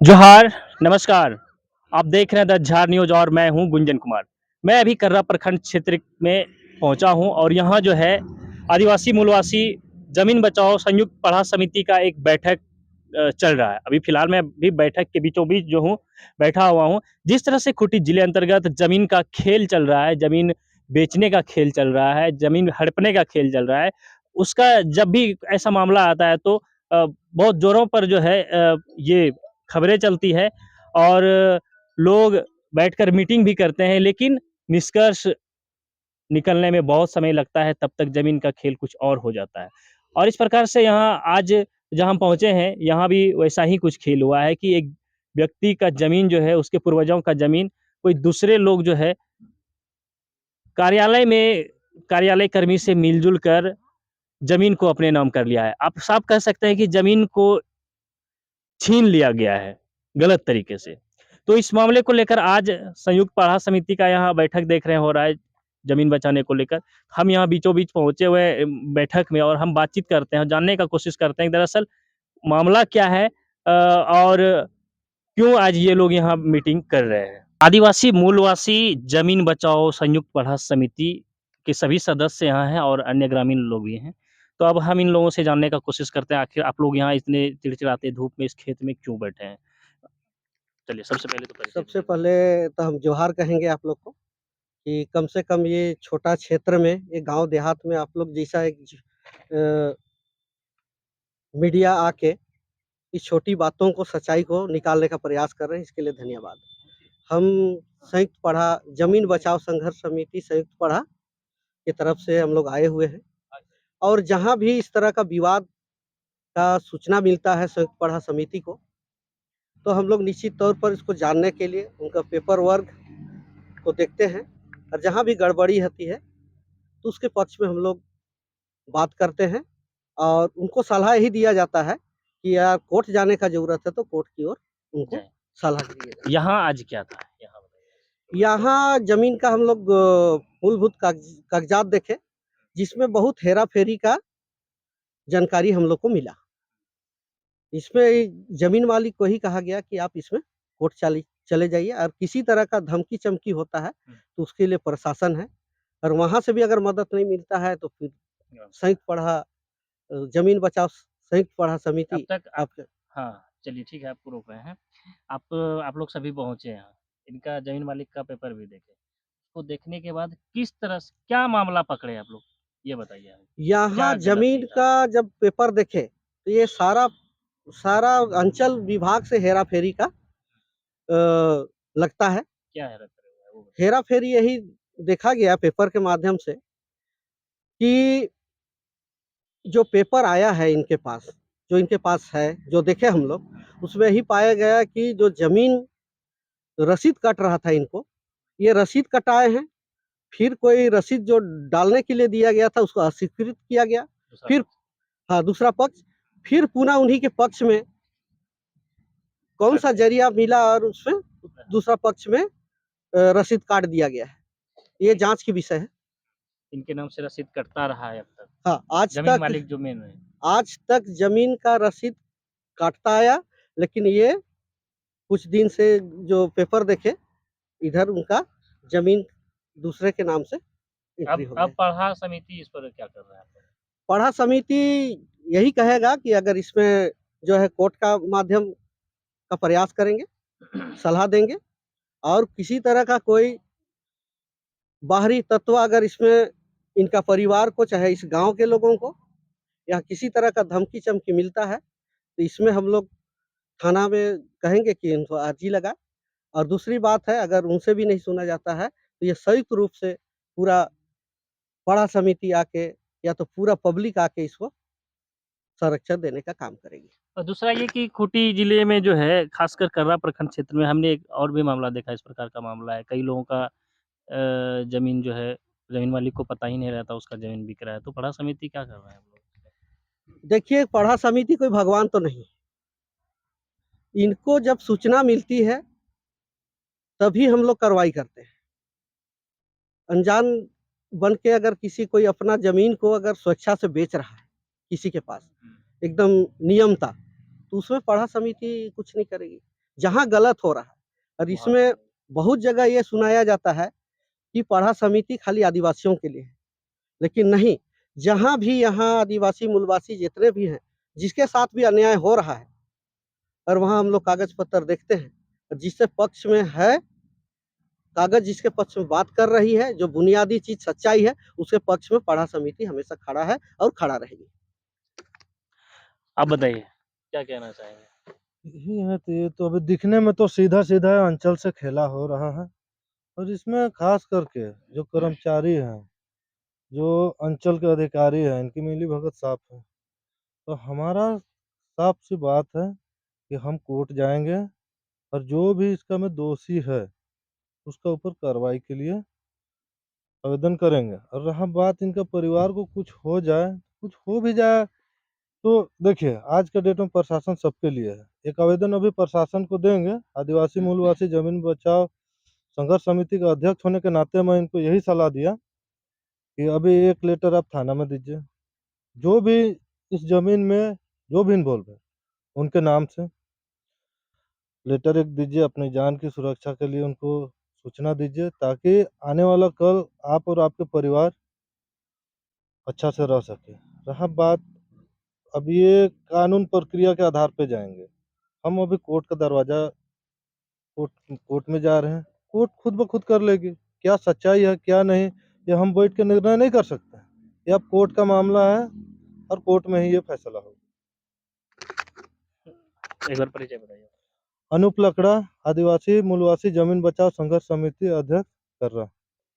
जोहार, नमस्कार। आप देख रहे हैं द झार न्यूज़ और मैं हूँ गुंजन कुमार। मैं अभी कर्रा प्रखंड क्षेत्र में पहुँचा हूँ और यहाँ जो है आदिवासी मूलवासी ज़मीन बचाओ संयुक्त पढ़ा समिति का एक बैठक चल रहा है। अभी फ़िलहाल मैं भी बैठक के बीचों-बीच जो हूँ, बैठा हुआ हूँ। जिस तरह से खूंटी ज़िले अंतर्गत ज़मीन का खेल चल रहा है, ज़मीन बेचने का खेल चल रहा है, ज़मीन हड़पने का खेल चल रहा है, उसका जब भी ऐसा मामला आता है तो बहुत ज़ोरों पर जो है ये खबरें चलती है और लोग बैठकर मीटिंग भी करते हैं, लेकिन निष्कर्ष निकलने में बहुत समय लगता है, तब तक ज़मीन का खेल कुछ और हो जाता है। और इस प्रकार से यहाँ आज जहाँ हम पहुँचे हैं, यहाँ भी वैसा ही कुछ खेल हुआ है कि एक व्यक्ति का ज़मीन जो है, उसके पूर्वजों का ज़मीन कोई दूसरे लोग जो है कार्यालय में कार्यालय कर्मी से मिल-जुल कर ज़मीन को अपने नाम कर लिया है। आप साफ कह सकते हैं कि ज़मीन को छीन लिया गया है, गलत तरीके से। तो इस मामले को लेकर आज संयुक्त पढ़ा समिति का यहाँ बैठक देख रहे हैं हो रहा है, ज़मीन बचाने को लेकर। हम यहाँ बीचों-बीच पहुँचे हुए बैठक में और हम बातचीत करते हैं, जानने का कोशिश करते हैं कि दरअसल मामला क्या है और क्यों आज ये लोग यहाँ मीटिंग कर रहे हैं। आदिवासी मूलवासी ज़मीन बचाओ संयुक्त पढ़ा समिति के सभी सदस्य यहाँ हैं और अन्य ग्रामीण लोग भी हैं। तो अब हम इन लोगों से जानने का कोशिश करते हैं आखिर आप लोग यहाँ इतने चिड़चिड़ाते धूप में इस खेत में क्यों बैठे हैं? चलिए सबसे पहले तो परिचय सबसे दीजिए। पहले तो हम जोहार कहेंगे आप लोग को कि कम से कम ये छोटा क्षेत्र में, ये गाँव देहात में आप लोग जैसा अ, मीडिया आके इस छोटी बातों को, सच्चाई को निकालने का प्रयास कर रहे हैं, इसके लिए धन्यवाद। हम संयुक्त पढ़ा ज़मीन बचाओ संघर्ष समिति संयुक्त पढ़ा की तरफ से हम लोग आए हुए हैं और जहाँ भी इस तरह का विवाद का सूचना मिलता है संयुक्त पढ़ा समिति को, तो हम लोग निश्चित तौर पर इसको जानने के लिए उनका पेपर वर्क को देखते हैं और जहाँ भी गड़बड़ी होती है, तो उसके पक्ष में हम लोग बात करते हैं और उनको सलाह यही दिया जाता है कि यार कोर्ट जाने का ज़रूरत है तो कोर्ट की ओर उनको जय। सलाह दी जाए। यहाँ आज क्या था? यहाँ बताइए। यहाँ ज़मीन का हम लोग मूलभूत कागज़ात देखे, जिसमें बहुत हेरा-फेरी का जानकारी हम लोग को मिला। इसमें ज़मीन मालिक को ही कहा गया कि आप इसमें कोर्ट चले जाइए और किसी तरह का धमकी-चमकी होता है, तो उसके लिए प्रशासन है और वहाँ से भी अगर मदद नहीं मिलता है तो फिर संयुक्त पढ़ा ज़मीन बचाओ संयुक्त पढ़ा अब समिति तक आप आपके हाँ, चलिए ठीक है आपको रोक रहे हैं। आप लोग सभी पहुँचे यहाँ। इनका ज़मीन मालिक का पेपर भी देखे। उसको देखने के बाद किस तरह से क्या मामला पकड़े आप लोग? ये बताइए हमें। यहाँ क्या गलती ज़मीन था? का जब पेपर देखे, तो ये सारा सारा अंचल विभाग से हेरा-फेरी का लगता है। क्या हैरत करे हुआ है वो बताइए? हेरा-फेरी यही देखा गया पेपर के माध्यम से कि जो पेपर आया है इनके पास, जो इनके पास है, जो देखे हम लोग, उसमें यही पाया गया कि जो ज़मीन रसीद कट रहा था इनको, ये रसीद कटाए हैं, फिर कोई रसीद जो डालने के लिए दिया गया था, उसको अस्वीकृत किया गया। दूसरा फिर पक्ष हाँ, दूसरा पक्ष, फिर पुनः उन्हीं के पक्ष में कट कौन-सा गया। ज़रिया मिला और उसमें दूसरा पक्ष में रसीद काट दिया गया है। ये जाँच की विषय है। इनके नाम से रसीद कटता रहा है अब तक। हाँ, ज़मीन मालिक जो मेन है। आज तक ज़मीन का रसीद काटता आया, लेकिन ये कुछ दिन से जो पेपर देखे, इधर उनका ज़मीन दूसरे के नाम से एंट्री हो अब गया। पढ़ा समिति इस पर क्या कर रहा है आप लोग? पढ़ा समिति यही कहेगा कि अगर इसमें जो है कोर्ट का माध्यम का प्रयास करेंगे, सलाह देंगे और किसी तरह का कोई बाहरी तत्व अगर इसमें इनका परिवार को, चाहे इस गाँव के लोगों को या किसी तरह का धमकी-चमकी मिलता है, तो इसमें हम लोग थाना में कहेंगे कि इनको अर्ज़ी लगाएँ और दूसरी बात है अगर उनसे भी नहीं सुना जाता है, तो ये संयुक्त रूप से पूरा पढ़ा समिति आके या तो पूरा पब्लिक आके इसको संरक्षण देने का काम करेगी। और दूसरा ये कि खूंटी जिले में जो है, खासकर कर्रा प्रखंड क्षेत्र में हमने एक और भी मामला देखा इस प्रकार का मामला है। कई लोगों का ज़मीन जो है, ज़मीन मालिक को पता ही नहीं रहता उसका ज़मीन बिक रहा है। तो पढ़ा समिति क्या कर रहा है हम लोग? देखिए, पढ़ा समिति कोई भगवान तो नहीं। इनको जब सूचना मिलती है, तभी हम लोग कार्रवाई करते हैं। अनजान बन के अगर किसी कोई अपना ज़मीन को अगर स्वेच्छा से बेच रहा है, किसी के पास, एकदम नियमता, तो उसमें पढ़ा समिति कुछ नहीं करेगी। जहाँ गलत हो रहा है। और इसमें बहुत जगह ये सुनाया जाता है कि पढ़ा समिति खाली आदिवासियों के लिए है, लेकिन नहीं, जहाँ भी यहाँ आदिवासी मूलवासी जितने भी हैं, जिसके साथ भी अन्याय हो रहा है और वहाँ हम लोग कागज पत्र देखते हैं, जिसके पक्ष में है, कागज जिसके पक्ष में बात कर रही है, जो बुनियादी चीज सच्चाई है, उसके पक्ष में पढ़ा समिति हमेशा खड़ा है और खड़ा रहेगी। आप बताइए क्या कहना चाहेंगे? यही है, तो ये तो अभी दिखने में तो सीधा-सीधा अंचल से खेला हो रहा है और इसमें ख़ास करके जो कर्मचारी हैं, जो अंचल के अधिकारी हैं, इनकी मिलीभगत साफ़ है। तो हमारा साफ़-सी बात है कि हम कोर्ट जाएँगे और जो भी इसका में दोषी है, उसका ऊपर कार्रवाई के लिए आवेदन करेंगे। और रहा बात इनका परिवार को कुछ हो जाए, कुछ हो भी जाए, तो देखिए आज के डेट में प्रशासन सबके लिए है। एक आवेदन अभी प्रशासन को देंगे, आदिवासी मूलवासी ज़मीन बचाओ संघर्ष समिति का अध्यक्ष होने के नाते मैं इनको यही सलाह दिया कि अभी एक लेटर आप थाना में दीजिए। जो भी इस ज़मीन में जो भी इन्वॉल्व है, उनके नाम से लेटर एक दीजिए, अपनी जान की सुरक्षा के लिए उनको सूचना दीजिए, ताकि आने वाला कल आप और आपके परिवार अच्छा से रह सके। रहा बात, अब ये कानून प्रक्रिया के आधार पे जाएँगे। हम अभी कोर्ट का दरवाज़ा कोर्ट में जा रहे हैं। कोर्ट खुद ब खुद कर लेगी। क्या सच्चाई है, क्या नहीं, ये हम बैठ के निर्णय नहीं कर सकते। ये अब कोर्ट का मामला है और कोर्ट में ही ये फैसला होगा। एक बार परिचय बताइए। अनूप लकड़ा, आदिवासी मूलवासी ज़मीन बचाओ संघर्ष समिति अध्यक्ष कर्रा।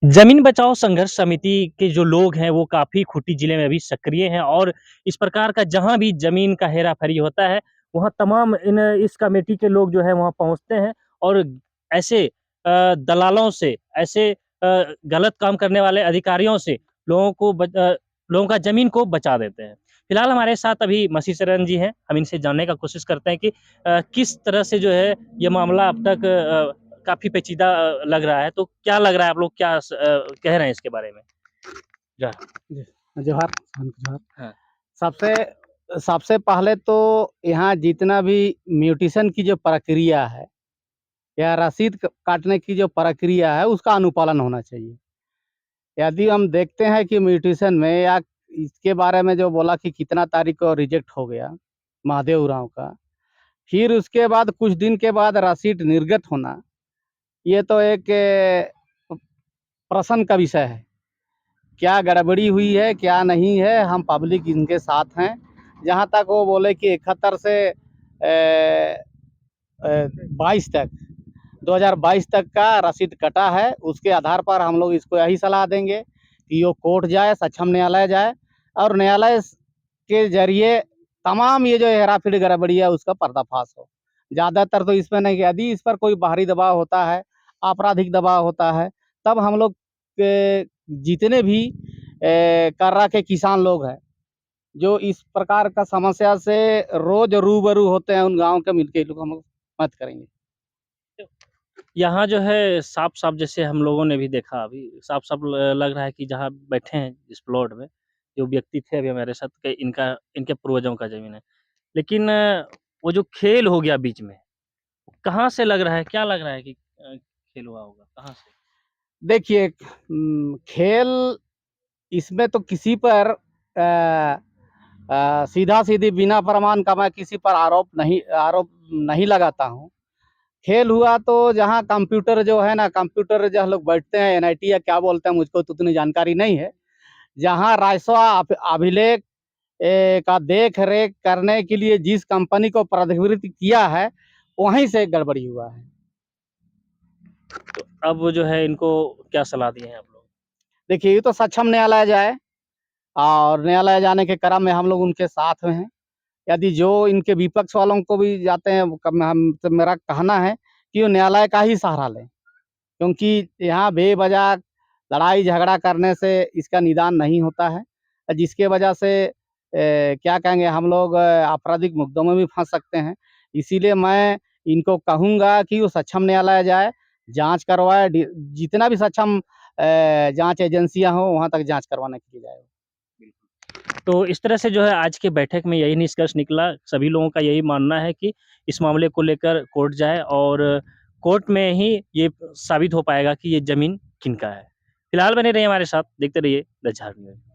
जमीन बचाओ संघर्ष समिति के जो लोग हैं वो काफ़ी खूंटी जिले में अभी सक्रिय हैं और इस प्रकार का जहाँ भी ज़मीन का हेरा-फेरी होता है, वहाँ तमाम इस कमेटी के लोग जो है वहाँ पहुँचते हैं और ऐसे दलालों से, ऐसे गलत काम करने वाले अधिकारियों से लोगों का ज़मीन को बचा देते हैं। फिलहाल हमारे साथ अभी मसीह शरण जी हैं, हम इनसे जानने का कोशिश करते हैं कि किस तरह से जो है ये मामला अब तक काफ़ी पेचीदा लग रहा है, तो क्या लग रहा है, आप लोग क्या कह रहे हैं इसके बारे में? जा जोहार जोहार। हाँ। सबसे सबसे पहले तो यहाँ जितना भी म्यूटेशन की जो प्रक्रिया है या रसीद काटने की जो प्रक्रिया है, उसका अनुपालन होना चाहिए। यदि हम देखते हैं कि म्यूटेशन में या इसके बारे में जो बोला कि कितना तारीख को रिजेक्ट हो गया महादेव उरांव का, फिर उसके बाद कुछ दिन के बाद रसीद निर्गत होना, ये तो एक प्रश्न का विषय है। क्या गड़बड़ी हुई है, क्या नहीं है, हम पब्लिक इनके साथ हैं। जहाँ तक वो बोले कि 71 से 22 तक 2022 तक का रसीद कटा है, उसके आधार पर हम लोग इसको यही सलाह देंगे कि वो कोर्ट जाए, सक्षम न्यायालय जाए और न्यायालय के जरिए तमाम ये जो हेरा-फेरी गड़बड़ी है उसका पर्दाफाश हो। ज़्यादातर तो इसमें नहीं, यदि इस पर कोई बाहरी दबाव होता है, आपराधिक दबाव होता है, तब हम लोग के जितने भी कर्रा के किसान लोग हैं, जो इस प्रकार का समस्या से रोज़ रूबरू होते हैं, उन गाँव के मिलके लोग हम लोग मदद करेंगे। यहाँ जो है साफ-साफ जैसे हम लोगों ने भी देखा अभी साफ-साफ ल लग रहा है कि जहाँ बैठे हैं इस प्लॉट में, जो व्यक्ति थे अभी हमारे साथ के इनके पूर्वजों का ज़मीन है। लेकिन वो जो खेल हो गया बीच में, कहाँ से लग रहा है, क्या लग रहा है कि खेल हुआ होगा, कहाँ से? देखिए खेल इसमें तो किसी पर सीधा-सीधी बिना प्रमाण का मैं किसी पर आरोप नहीं लगाता हूँ। खेल हुआ तो जहाँ कंप्यूटर जो है ना, कंप्यूटर जहाँ लोग बैठते हैं, एनआईटी या क्या बोलते हैं, मुझको तो उतनी जानकारी नहीं है। जहाँ राजस्व अभिलेख का देख-रेख करने के लिए जिस कंपनी को प्राधिकृत किया है, वहीं से गड़बड़ी हुआ है। तो अब जो है इनको क्या सलाह दिए हैं आप लोग? देखिए, ये तो सक्षम न्यायालय जाए और न्यायालय जाने के क्रम में हम लोग उनके साथ में हैं। यदि जो इनके विपक्ष वालों को भी जाते हैं, तो मेरा कहना है कि वो न्यायालय का ही सहारा लें, क्योंकि यहाँ बेवजह लड़ाई झगड़ा करने से इसका निदान नहीं होता है, जिसके वजह से क्या कहेंगे, हम लोग आपराधिक मुकदमे में भी फंस सकते हैं। इसीलिए मैं इनको कहूँगा कि वो सक्षम न्यायालय जाए, जांच करवाए, जितना भी सक्षम जांच एजेंसियां हों वहाँ तक जांच करवाने के लिए जाए। तो इस तरह से जो है आज की बैठक में यही निष्कर्ष निकला, सभी लोगों का यही मानना है कि इस मामले को लेकर कोर्ट जाए और कोर्ट में ही ये साबित हो पाएगा कि ये ज़मीन किनका है। फिलहाल बने रहिए हमारे साथ, देखते रहिए द झार न्यूज़।